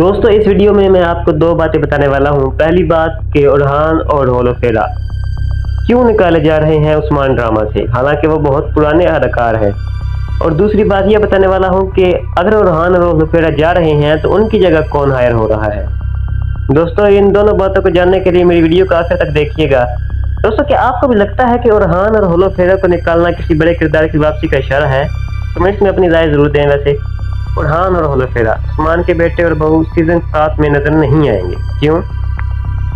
दोस्तों इस वीडियो में मैं आपको दो बातें बताने वाला हूँ। पहली बात कि उरहान और होलोफेरा क्यों निकाले जा रहे हैं उस्मान ड्रामा से, हालांकि वो बहुत पुराने अदाकार हैं। और दूसरी बात यह बताने वाला हूँ कि अगर उरहान और होलोफेरा जा रहे हैं तो उनकी जगह कौन हायर हो रहा है। दोस्तों इन दोनों बातों को जानने के लिए मेरी वीडियो को आखिर तक देखिएगा। दोस्तों क्या आपको भी लगता है कि उरहान और होलोफेरा को निकालना किसी बड़े किरदार की वापसी का इशारा है? कमेंट्स में अपनी राय जरूर दें। वैसे उरहान और होलोफेरा उस्मान के बेटे और बहू सीजन 7 में नजर नहीं आएंगे। क्यों?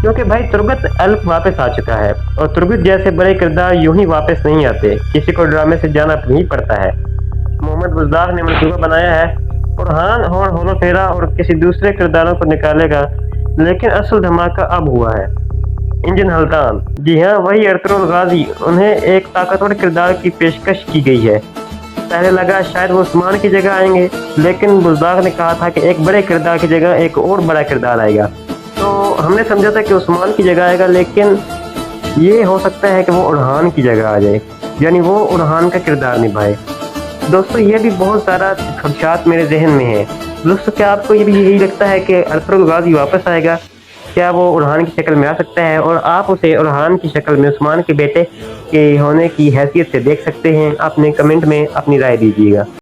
क्योंकि भाई तुर्गत अल्फ वापस आ चुका है और तुर्गत जैसे बड़े किरदार यूं ही वापस नहीं आते, किसी को ड्रामे से जाना ही पड़ता है। मोहम्मद बुज़दार ने मंसूबा बनाया है उरहान और होलोफेरा और किसी दूसरे किरदारों को निकालेगा, लेकिन असल धमाका अब हुआ है। इंजन हल्तान, जी हाँ वही अरतुरुल गाजी, उन्हें एक ताकतवर किरदार की पेशकश की गई है। पहले लगा शायद वो उस्मान की जगह आएंगे, लेकिन बुज़दार ने कहा था कि एक बड़े किरदार की जगह एक और बड़ा किरदार आएगा, तो हमने समझा था कि उस्मान की जगह आएगा, लेकिन ये हो सकता है कि वो उरहान की जगह आ जाए, यानी वो उरहान का किरदार निभाए। दोस्तों ये भी बहुत सारा खदशात मेरे जहन में है। दोस्तों क्या आपको ये भी यही लगता है कि अरतुरुल गाजी वापस आएगा? क्या वो उरहान की शक्ल में आ सकता है और आप उसे उरहान की शक्ल में उस्मान के बेटे के होने की हैसियत से देख सकते हैं? अपने कमेंट में अपनी राय दीजिएगा।